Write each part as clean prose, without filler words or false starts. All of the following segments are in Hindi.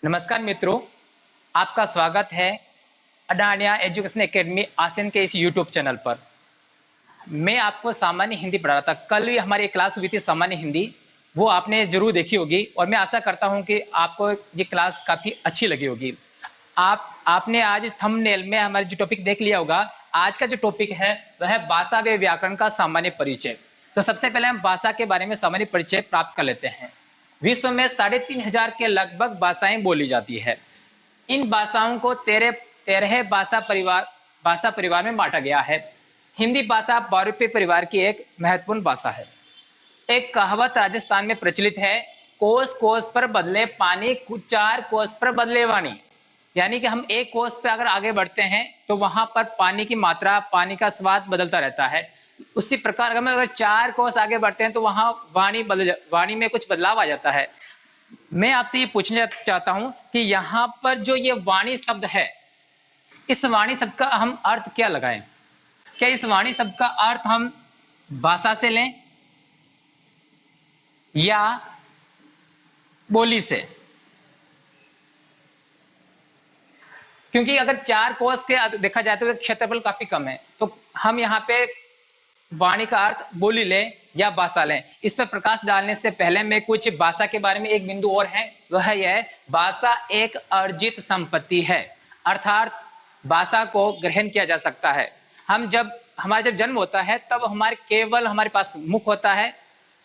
नमस्कार मित्रों, आपका स्वागत है अडानिया एजुकेशन एकेडमी आसियान के इस यूट्यूब चैनल पर। मैं आपको सामान्य हिंदी पढ़ा रहा था। कल भी हमारी एक क्लास हुई थी सामान्य हिंदी, वो आपने जरूर देखी होगी और मैं आशा करता हूं कि आपको ये क्लास काफ़ी अच्छी लगी होगी। आपने आज थंबनेल में हमारे जो टॉपिक देख लिया होगा। आज का जो टॉपिक है वह है भाषा व व्याकरण का सामान्य परिचय। तो सबसे पहले हम भाषा के बारे में सामान्य परिचय प्राप्त कर लेते हैं। विश्व में 3,500 के लगभग भाषाएं बोली जाती है। इन भाषाओं को तेरह भाषा परिवार में बांटा गया है। हिंदी भाषा बहुरूपीय परिवार की एक महत्वपूर्ण भाषा है। एक कहावत राजस्थान में प्रचलित है, कोस कोस पर बदले पानी, चार कोस पर बदले वाणी। यानी कि हम एक कोस पे अगर आगे बढ़ते हैं तो वहां पर पानी की मात्रा, पानी का स्वाद बदलता रहता है। उसी प्रकार अगर चार कोस आगे बढ़ते हैं तो वहां वाणी में कुछ बदलाव आ जाता है। मैं आपसे ये पूछना चाहता हूं कि यहाँ पर जो ये वाणी शब्द है, इस वाणी शब्द का हम अर्थ क्या लगाएं? क्या इस वाणी शब्द का अर्थ हम भाषा से लें या बोली से? क्योंकि अगर चार कोस के देखा जाए तो क्षेत्रफल काफी कम है, तो हम यहाँ पे वाणी का अर्थ बोली लें या भाषा लें, इस पर प्रकाश डालने से पहले मैं कुछ भाषा के बारे में एक बिंदु और है, वह यह है भाषा एक अर्जित संपत्ति है। अर्थात भाषा को ग्रहण किया जा सकता है। हमारा जब जन्म होता है तब केवल हमारे पास मुख होता है,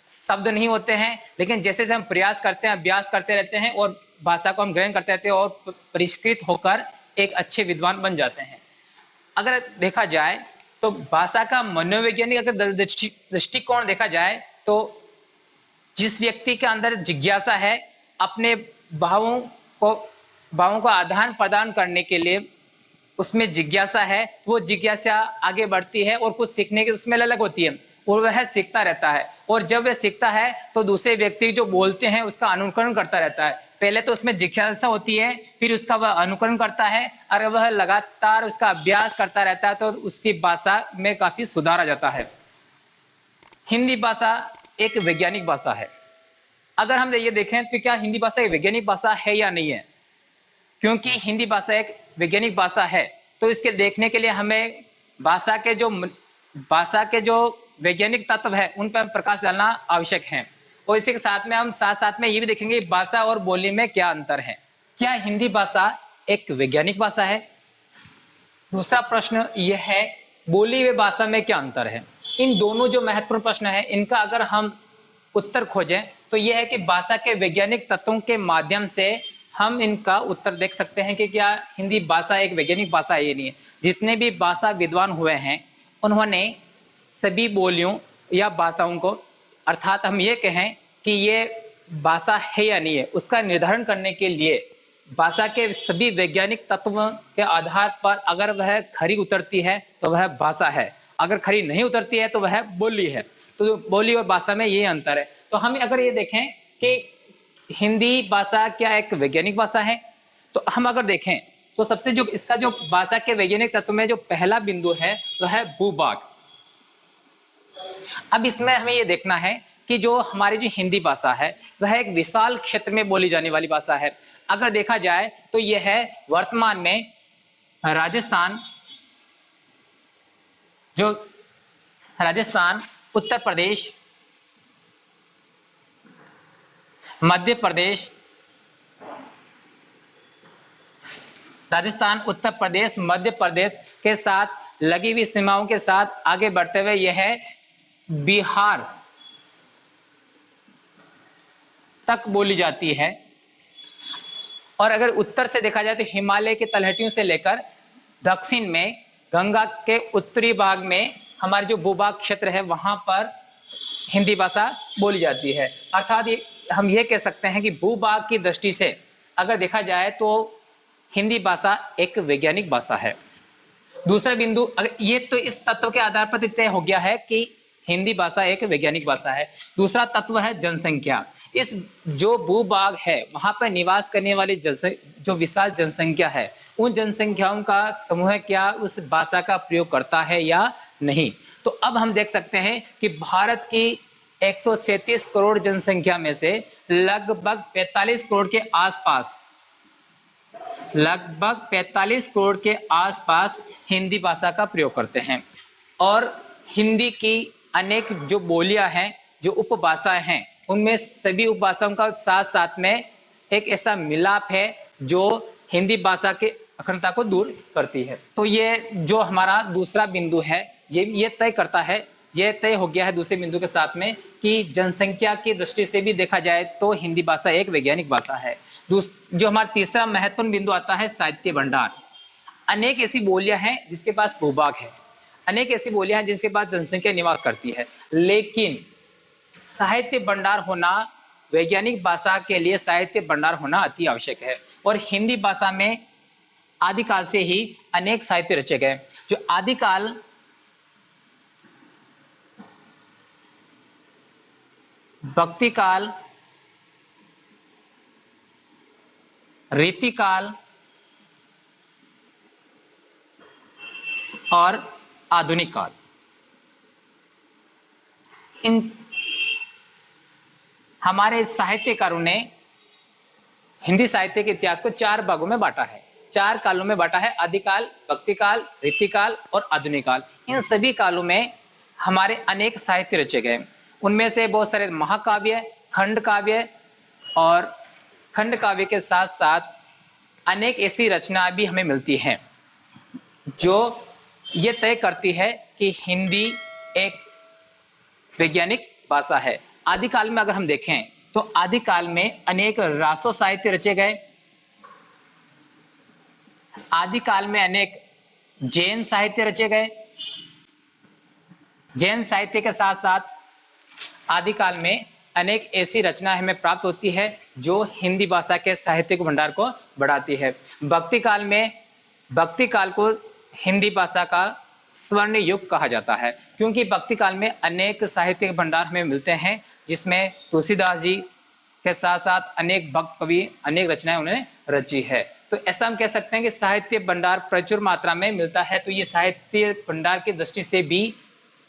शब्द नहीं होते हैं, लेकिन जैसे जैसे हम प्रयास करते हैं, अभ्यास करते रहते हैं और भाषा को हम ग्रहण करते रहते हैं और परिष्कृत होकर एक अच्छे विद्वान बन जाते हैं। अगर देखा जाए तो भाषा का मनोवैज्ञानिक अगर दृष्टिकोण देखा जाए तो जिस व्यक्ति के अंदर जिज्ञासा है, अपने भावों को आदान प्रदान करने के लिए उसमें जिज्ञासा है, वो जिज्ञासा आगे बढ़ती है और कुछ सीखने की उसमें ललक होती है और वह सीखता रहता है। और जब वह सीखता है तो दूसरे व्यक्ति जो बोलते हैं उसका अनुकरण करता रहता है। पहले तो उसमें जिज्ञासा होती है, फिर उसका वह अनुकरण करता है। और वह लगातार उसका अभ्यास करता रहता है तो उसकी भाषा में काफी सुधार आ जाता है। हिंदी भाषा एक वैज्ञानिक भाषा है। अगर हम ये देखें तो क्या हिंदी भाषा एक वैज्ञानिक भाषा है या नहीं है? क्योंकि हिंदी भाषा एक वैज्ञानिक भाषा है तो इसके देखने के लिए हमें भाषा के जो वैज्ञानिक तत्व है उन पर प्रकाश डालना आवश्यक है। और इसी के साथ में हम साथ में ये भी देखेंगे भाषा और बोली में क्या अंतर है। क्या हिंदी भाषा एक वैज्ञानिक भाषा है? दूसरा प्रश्न यह है, बोली व भाषा में क्या अंतर है? इन दोनों जो महत्वपूर्ण प्रश्न है, इनका अगर हम उत्तर खोजें तो यह है कि भाषा के वैज्ञानिक तत्वों के माध्यम से हम इनका उत्तर देख सकते हैं कि क्या हिंदी भाषा एक वैज्ञानिक भाषा है या नहीं है। जितने भी भाषा विद्वान हुए हैं उन्होंने सभी बोलियों या भाषाओं को, अर्थात हम ये कहें कि ये भाषा है या नहीं है, उसका निर्धारण करने के लिए भाषा के सभी वैज्ञानिक तत्वों के आधार पर अगर वह खरी उतरती है तो वह भाषा है, अगर खरी नहीं उतरती है तो वह बोली है। तो बोली और भाषा में ये अंतर है। तो हम अगर ये देखें कि हिंदी भाषा क्या एक वैज्ञानिक भाषा है, तो हम अगर देखें तो सबसे जो इसका जो भाषा के वैज्ञानिक तत्व में जो पहला बिंदु है वह है भूभाग। अब इसमें हमें ये देखना है कि जो हमारी जो हिंदी भाषा है वह एक विशाल क्षेत्र में बोली जाने वाली भाषा है। अगर देखा जाए तो यह है वर्तमान में राजस्थान, उत्तर प्रदेश, मध्य प्रदेश, मध्य प्रदेश के साथ लगी हुई सीमाओं के साथ आगे बढ़ते हुए यह है बिहार तक बोली जाती है। और अगर उत्तर से देखा जाए तो हिमालय की तलहटियों से लेकर दक्षिण में गंगा के उत्तरी भाग में हमारे जो भूभाग क्षेत्र है वहां पर हिंदी भाषा बोली जाती है। अर्थात हम ये कह सकते हैं कि भूभाग की दृष्टि से अगर देखा जाए तो हिंदी भाषा एक वैज्ञानिक भाषा है। दूसरा बिंदु, ये तो इस तत्व के आधार पर तय हो गया है कि हिंदी भाषा एक वैज्ञानिक भाषा है। दूसरा तत्व है जनसंख्या। इस जो भूभाग है वहां पर निवास करने वाली जो विशाल जनसंख्या है, उन जनसंख्याओं का समूह क्या उस भाषा का प्रयोग करता है या नहीं। तो अब हम देख सकते हैं कि भारत की 137 करोड़ जनसंख्या में से लगभग 45 करोड़ के आसपास लगभग 45 करोड़ के आसपास हिंदी भाषा का प्रयोग करते हैं। और हिंदी की अनेक जो बोलियां हैं, जो उपभाषाएं हैं, उनमें सभी उपभाषाओं का साथ साथ में एक ऐसा मिलाप है जो हिंदी भाषा के अखंडता को दूर करती है। तो ये जो हमारा दूसरा बिंदु है, ये तय करता है, ये तय हो गया है दूसरे बिंदु के साथ में कि जनसंख्या की दृष्टि से भी देखा जाए तो हिंदी भाषा एक वैज्ञानिक भाषा है। जो हमारा तीसरा महत्वपूर्ण बिंदु आता है साहित्य भंडार। अनेक ऐसी बोलियां हैं जिसके पास भूभाग है, अनेक ऐसी बोलियां हैं जिनके पास जनसंख्या निवास करती है, लेकिन साहित्य भंडार होना, वैज्ञानिक भाषा के लिए साहित्य भंडार होना अति आवश्यक है। और हिंदी भाषा में आदिकाल से ही अनेक साहित्य रचे गए। जो आदिकाल भक्ति काल, रीतिकाल और आधुनिक काल, इन हमारे साहित्यकारों ने हिंदी साहित्य के इतिहास को 4 भागों में बांटा है, 4 कालों में बांटा है। आदिकाल, भक्तिकाल, रीतिकाल और आधुनिक काल। इन सभी कालों में हमारे अनेक साहित्य रचे गए। उनमें से बहुत सारे महाकाव्य, खंड काव्य और खंड काव्य के साथ साथ अनेक ऐसी रचनाएं भी हमें मिलती हैं जो ये तय करती है कि हिंदी एक वैज्ञानिक भाषा है। आदिकाल में अगर हम देखें तो आदिकाल में अनेक रासो साहित्य रचे गए। आदिकाल में अनेक जैन साहित्य रचे गए। जैन साहित्य के साथ साथ आदिकाल में अनेक ऐसी रचनाएं हमें प्राप्त होती है जो हिंदी भाषा के साहित्यिक भंडार को बढ़ाती है। भक्ति काल में, भक्ति काल को हिंदी भाषा का स्वर्ण युग कहा जाता है, क्योंकि भक्ति काल में अनेक साहित्यिक भंडार हमें मिलते हैं, जिसमें तुलसीदास जी के साथ साथ अनेक भक्त कवि अनेक रचनाएं उन्होंने रची है। तो ऐसा हम कह सकते हैं कि साहित्य भंडार प्रचुर मात्रा में मिलता है। तो ये साहित्य भंडार की दृष्टि से भी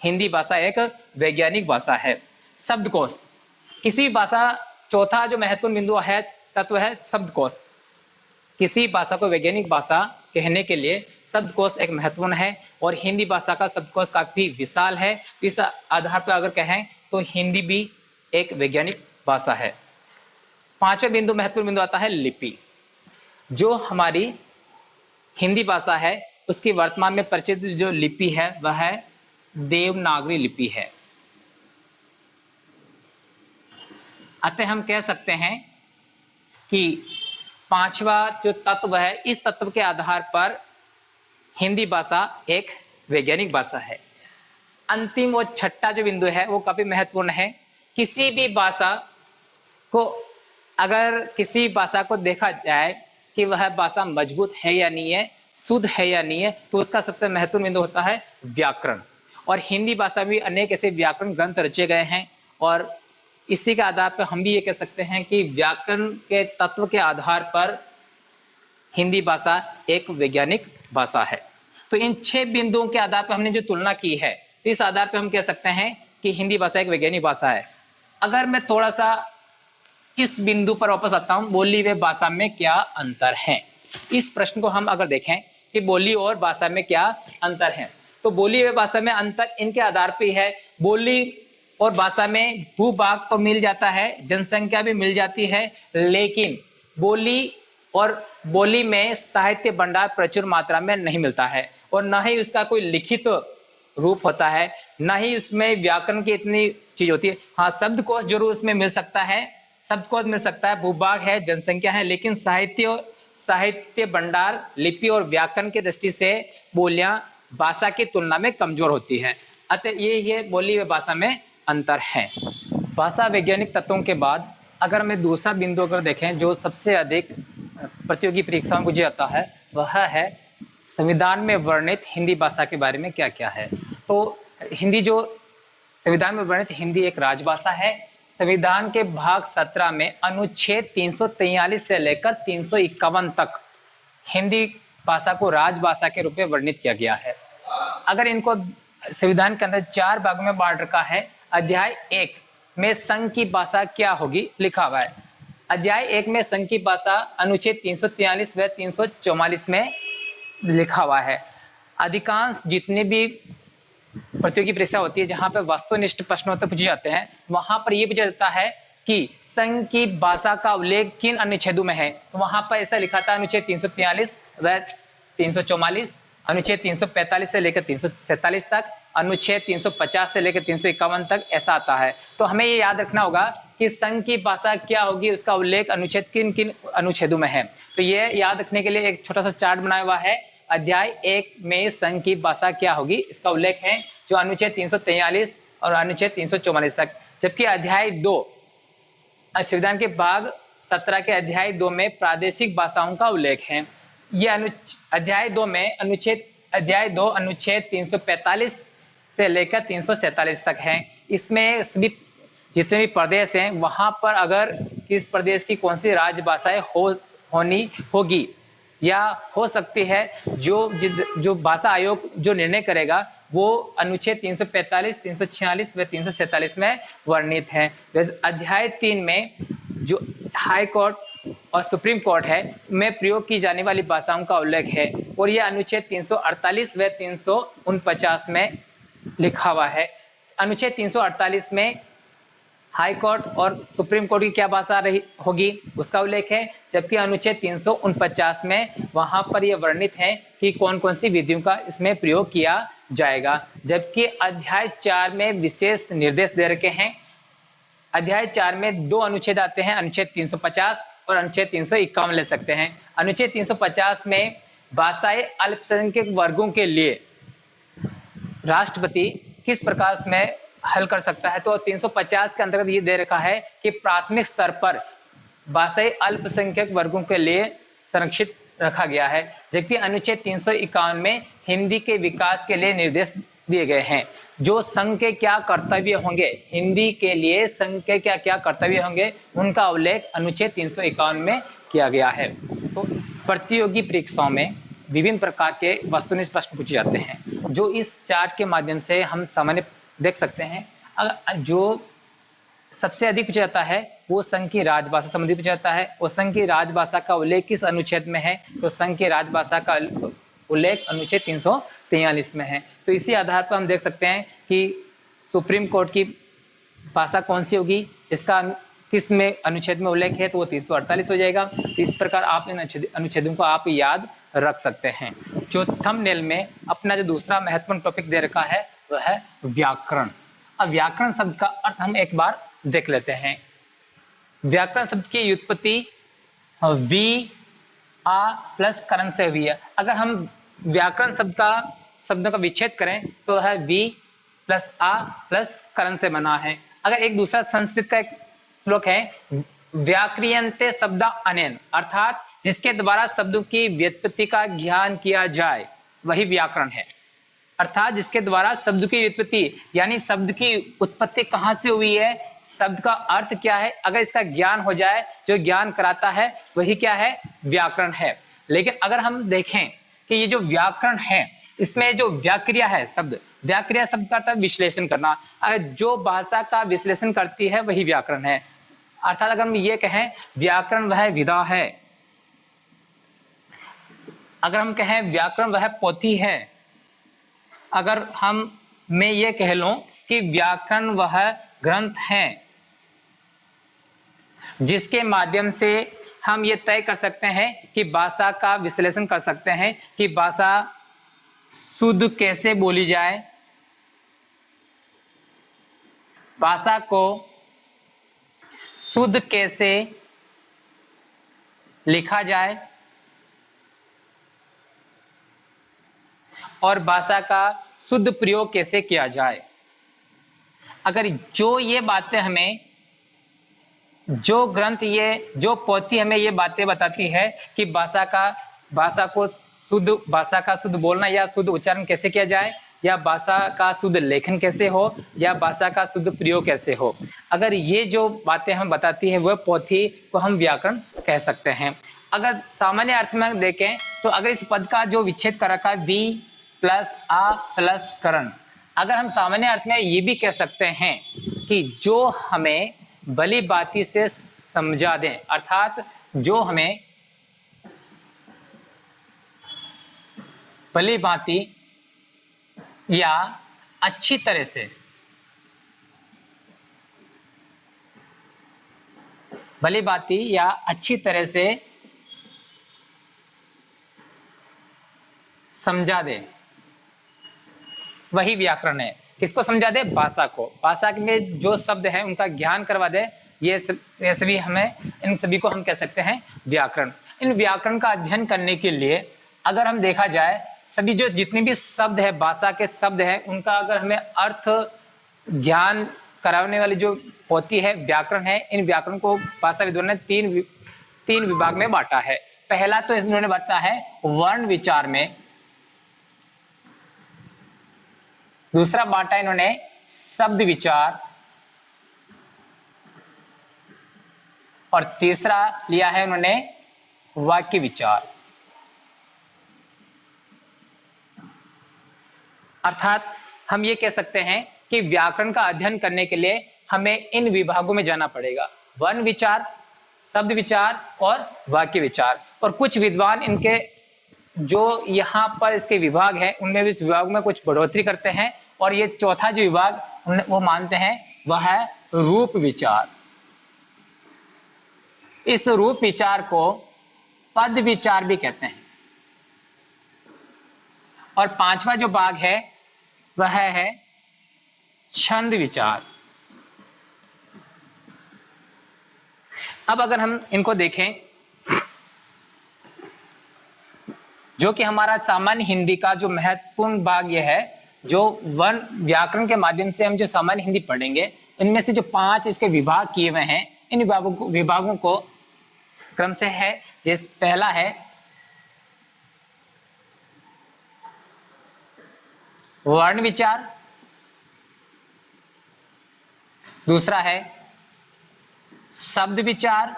हिंदी भाषा एक वैज्ञानिक भाषा है। शब्दकोश, किसी भाषा, चौथा जो महत्वपूर्ण बिंदु है, तत्व है शब्दकोश। किसी भाषा को वैज्ञानिक भाषा कहने के लिए शब्दकोश एक महत्वपूर्ण है, और हिंदी भाषा का शब्दकोश काफी विशाल है। इस आधार पर अगर कहें तो हिंदी भी एक वैज्ञानिक भाषा है। पांचवा बिंदु, महत्वपूर्ण बिंदु आता है लिपि। जो हमारी हिंदी भाषा है उसकी वर्तमान में प्रचलित जो लिपि है वह है देवनागरी लिपि है। अतः हम कह सकते हैं कि पांचवा जो तत्व है, इस तत्व के आधार पर हिंदी भाषा एक वैज्ञानिक भाषा है। अंतिम और छठा जो बिंदु है वो काफी महत्वपूर्ण है। किसी भी भाषा को, अगर किसी भाषा को देखा जाए कि वह भाषा मजबूत है या नहीं है, शुद्ध है या नहीं है, तो उसका सबसे महत्वपूर्ण बिंदु होता है व्याकरण। और हिंदी भाषा में अनेक ऐसे व्याकरण ग्रंथ रचे गए हैं, और इसी के आधार पर हम भी ये कह सकते हैं कि व्याकरण के तत्व के आधार पर हिंदी भाषा एक वैज्ञानिक भाषा है। तो इन 6 बिंदुओं के आधार पर हमने जो तुलना की है, तो इस आधार पर हम कह सकते हैं कि हिंदी भाषा एक वैज्ञानिक भाषा है। अगर मैं थोड़ा सा इस बिंदु पर वापस आता हूं, बोली व भाषा में क्या अंतर है, इस प्रश्न को हम अगर देखें कि बोली और भाषा में क्या अंतर है, तो बोली व भाषा में अंतर इनके आधार पर है। बोली और भाषा में भूभाग तो मिल जाता है, जनसंख्या भी मिल जाती है, लेकिन बोली और बोली में साहित्य भंडार प्रचुर मात्रा में नहीं मिलता है, और न ही उसका कोई लिखित रूप होता है, न ही उसमें व्याकरण की इतनी चीज होती है। हाँ, शब्दकोश जरूर उसमें मिल सकता है, शब्दकोश मिल सकता है, भूभाग है, जनसंख्या है, लेकिन साहित्य भंडार, लिपि और व्याकरण की दृष्टि से बोलियां भाषा की तुलना में कमजोर होती है। अतः ये बोली व भाषा में अंतर है। भाषा वैज्ञानिक तत्वों के बाद अगर मैं दूसरा बिंदु अगर देखें जो सबसे अधिक प्रतियोगी परीक्षाओं को जो आता है, वह है संविधान में वर्णित हिंदी भाषा के बारे में क्या क्या है। तो हिंदी, जो संविधान में वर्णित हिंदी एक राजभाषा है। संविधान के भाग 17 में अनुच्छेद 343 से लेकर 351 तक हिंदी भाषा को राजभाषा के रूप में वर्णित किया गया है। अगर इनको संविधान के अंदर 4 भागों में बांट रखा है। अध्याय 1 में संघ की भाषा क्या होगी लिखा हुआ है। अध्याय 1 में संघ की भाषा अनुच्छेद 343 व 344 में लिखा हुआ है। अधिकांश जितने भी प्रतियोगी परीक्षा होती है जहां पर वस्तुनिष्ठ प्रश्नोत्तर पूछे जाते हैं, वहां पर यह पूछा जाता है कि संघ की भाषा का उल्लेख किन अनुच्छेदों में है। तो वहां पर ऐसा लिखा था अनुच्छेद 343 व 344, अनुच्छेद 345 से लेकर 347 तक, अनुच्छेद 350 से लेकर 351 तक ऐसा आता है। तो हमें ये याद रखना होगा कि संघ की भाषा क्या होगी, उसका उल्लेख अनुच्छेद किन किन अनुच्छेदों में है। तो ये याद रखने के लिए एक छोटा सा चार्ट बनाया हुआ है। अध्याय 1 में संघ की भाषा क्या होगी, इसका उल्लेख है जो अनुच्छेद 343 और अनुच्छेद 344 तक। जबकि अध्याय 2 संविधान के भाग 17 के अध्याय 2 में प्रादेशिक भाषाओं का उल्लेख है। यह अध्याय 2 में अध्याय 2 अनुच्छेद 345 से लेकर 347 तक है। इसमें सभी जितने भी प्रदेश हैं वहां पर अगर किस प्रदेश की कौन सी राजभाषाएं होनी होगी या हो सकती है, जो भाषा आयोग जो निर्णय करेगा वो अनुच्छेद 345, 346 व 347 में वर्णित है। अध्याय 3 में जो हाई कोर्ट और सुप्रीम कोर्ट है में प्रयोग की जाने वाली भाषाओं का उल्लेख है और यह अनुच्छेद 348 व 349 में लिखा हुआ है। अनुच्छेद 348 में हाई कोर्ट और सुप्रीम कोर्ट की क्या भाषा रही होगी उसका उल्लेख है, जबकि अनुच्छेद 349 में वहां पर यह वर्णित है कि कौन कौन सी विधियों का इसमें प्रयोग किया जाएगा। जबकि अध्याय 4 में विशेष निर्देश दे रखे हैं। अध्याय 4 में 2 अनुच्छेद आते हैं, अनुच्छेद 350 और अनुच्छेद 351 ले सकते हैं। अनुच्छेद 350 में भाषाई अल्पसंख्यक वर्गों के लिए राष्ट्रपति किस प्रकार में हल कर सकता है। तो 350 के अंतर्गत ये दे रखा है कि प्राथमिक स्तर पर भाषाई अल्पसंख्यक वर्गों के लिए संरक्षित रखा गया है। जबकि अनुच्छेद 351 में हिंदी के विकास के लिए निर्देश दिए गए हैं। जो संघ के क्या कर्तव्य होंगे, हिंदी के लिए संघ के क्या क्या कर्तव्य होंगे, उनका उल्लेख अनुच्छेद 351 में किया गया है। तो प्रतियोगी परीक्षाओं में विभिन्न प्रकार के वस्तुनिष्ठ प्रश्न पूछे जाते हैं, जो इस चार्ट के माध्यम से हम सामान्य देख सकते हैं। जो सबसे अधिक पूछा जाता है वो संघ की राजभाषा संबंधी पूछा जाता है और संघ की राजभाषा का उल्लेख किस अनुच्छेद में है। तो संघ की राजभाषा का उल्लेख अनुच्छेद 343 में है। तो इसी आधार पर हम देख सकते हैं कि सुप्रीम कोर्ट की भाषा कौन सी होगी, इसका किस में अनुच्छेद में उल्लेख है, तो वो 348 हो जाएगा। इस प्रकार आप इन अनुच्छेदों को आप याद रख सकते हैं। जो थंबनेल में अपना जो दूसरा महत्वपूर्ण टॉपिक दे रखा है वह है व्याकरण। अब व्याकरण शब्द का अर्थ हम एक बार देख लेते हैं। व्याकरण शब्द की व्युत्पत्ति वी आ प्लस करण से हुई है। अगर हम व्याकरण शब्दों का विच्छेद करें तो है वी प्लस आ प्लस करण से बना है। अगर एक दूसरा संस्कृत का एक श्लोक है, व्याक्रियन्ते शब्द अनेन, अर्थात जिसके द्वारा शब्दों की व्युत्पत्ति का ज्ञान किया जाए वही व्याकरण है। अर्थात जिसके द्वारा शब्द की व्युत्पत्ति यानी शब्द की उत्पत्ति कहाँ से हुई है, शब्द का अर्थ क्या है, अगर इसका ज्ञान हो जाए, जो ज्ञान कराता है वही क्या है, व्याकरण है। लेकिन अगर हम देखें कि ये जो व्याकरण है इसमें जो व्याक्रिया है शब्द, व्याक्रिया शब्द का अर्थ है विश्लेषण करना। अगर जो भाषा का विश्लेषण करती है वही व्याकरण है। अर्थात अगर हम ये कहें व्याकरण वह विधा है, अगर हम कहें व्याकरण वह पोथी है, अगर मैं ये कह लूं कि व्याकरण वह ग्रंथ है जिसके माध्यम से हम ये तय कर सकते हैं कि भाषा का विश्लेषण कर सकते हैं कि भाषा शुद्ध कैसे बोली जाए, भाषा को शुद्ध कैसे लिखा जाए और भाषा का शुद्ध प्रयोग कैसे किया जाए। अगर जो ये बातें हमें, जो ग्रंथ, ये जो पोथी हमें ये बातें बताती है कि भाषा का शुद्ध बोलना या शुद्ध उच्चारण कैसे किया जाए, या भाषा का शुद्ध लेखन कैसे हो, या भाषा का शुद्ध प्रयोग कैसे हो, अगर ये जो बातें हम बताती है वह पोथी को हम व्याकरण कह सकते हैं। अगर सामान्य अर्थ में देखें तो अगर इस पद का जो विच्छेद कर रखा है वी प्लस आ प्लस करण, अगर हम सामान्य अर्थ में ये भी कह सकते हैं कि जो हमें भली बाती से समझा दें, अर्थात जो हमें भली भांति या अच्छी तरह से, भली भांति या अच्छी तरह से समझा दे, वही व्याकरण है। किसको समझा दे? भाषा को। भाषा में जो शब्द है उनका ज्ञान करवा दे, ये सभी हमें, इन सभी को हम कह सकते हैं व्याकरण। इन व्याकरण का अध्ययन करने के लिए अगर हम देखा जाए, सभी जो जितने भी शब्द है, भाषा के शब्द है, उनका अगर हमें अर्थ ज्ञान कराने वाली जो होती है व्याकरण है, इन व्याकरण को भाषाविदों ने तीन विभाग में बांटा है। पहला तो इन्होंने बांटा है वर्ण विचार में, दूसरा बांटा इन्होंने शब्द विचार, और तीसरा लिया है उन्होंने वाक्य विचार। अर्थात हम ये कह सकते हैं कि व्याकरण का अध्ययन करने के लिए हमें इन विभागों में जाना पड़ेगा, वर्ण विचार, शब्द विचार और वाक्य विचार। और कुछ विद्वान इनके जो यहाँ पर इसके विभाग है उनमें भी इस विभाग में कुछ बढ़ोतरी करते हैं, और ये चौथा जो विभाग वो मानते हैं वह है रूप विचार। इस रूप विचार को पद विचार भी कहते हैं। और पांचवा जो भाग है वह है छंद विचार। अब अगर हम इनको देखें, जो कि हमारा सामान्य हिंदी का जो महत्वपूर्ण भाग यह है, जो वर्ण व्याकरण के माध्यम से हम जो सामान्य हिंदी पढ़ेंगे, इनमें से जो 5 इसके विभाग किए हुए हैं, इन विभागों को क्रम से है। जिस पहला है वर्ण विचार, दूसरा है शब्द विचार,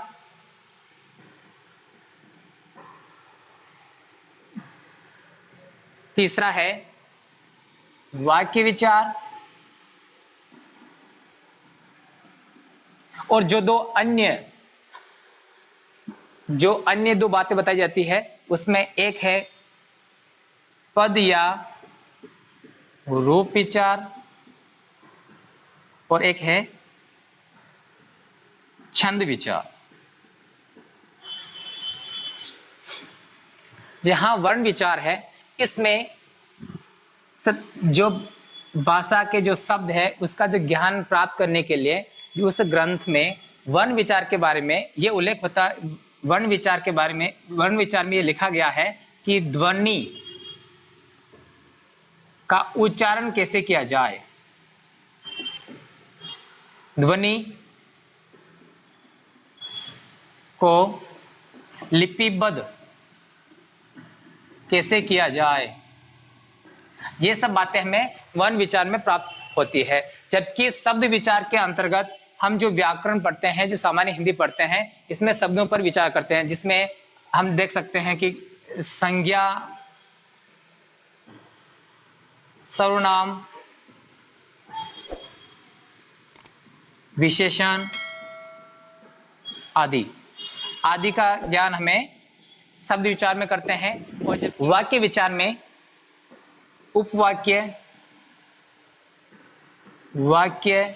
तीसरा है वाक्य विचार, और जो अन्य दो बातें बताई जाती है उसमें एक है पद या रूप विचार, और एक है छंद विचार। जहां वर्ण विचार है, इसमें जो भाषा के जो शब्द है उसका जो ज्ञान प्राप्त करने के लिए उस ग्रंथ में वर्ण विचार के बारे में ये उल्लेख होता, वर्ण विचार के बारे में, वर्ण विचार में ये लिखा गया है कि ध्वनि का उच्चारण कैसे किया जाए, ध्वनि को लिपिबद्ध कैसे किया जाए, ये सब बातें हमें वर्ण विचार में प्राप्त होती है। जबकि शब्द विचार के अंतर्गत हम जो व्याकरण पढ़ते हैं, जो सामान्य हिंदी पढ़ते हैं, इसमें शब्दों पर विचार करते हैं, जिसमें हम देख सकते हैं कि संज्ञा, सर्वनाम, विशेषण आदि का ज्ञान हमें शब्द विचार में करते हैं। और जब वाक्य विचार में उपवाक्य, वाक्य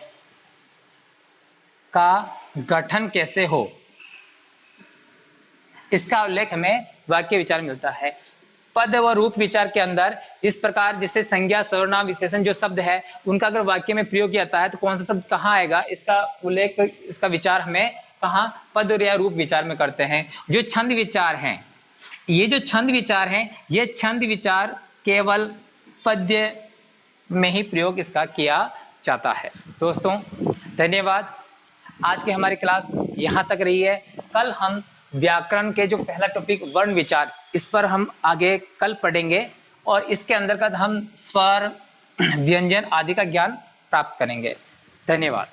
का गठन कैसे हो, इसका उल्लेख हमें वाक्य विचार में मिलता है। पद व रूप विचार के अंदर जिस प्रकार जिससे संज्ञा, सर्वनाम, विशेषण जो शब्द है उनका अगर वाक्य में प्रयोग किया जाता है तो कौन सा शब्द कहाँ आएगा, इसका उल्लेख, इसका विचार हमें कहाँ, पद या रूप विचार में करते हैं। जो छंद विचार हैं, ये जो छंद विचार हैं, ये छंद विचार केवल पद्य में ही प्रयोग इसका किया जाता है। दोस्तों धन्यवाद। आज की हमारी क्लास यहाँ तक रही है। कल हम व्याकरण के जो पहला टॉपिक वर्ण विचार, इस पर हम आगे कल पढ़ेंगे, और इसके अंतर्गत हम स्वर, व्यंजन आदि का ज्ञान प्राप्त करेंगे। धन्यवाद।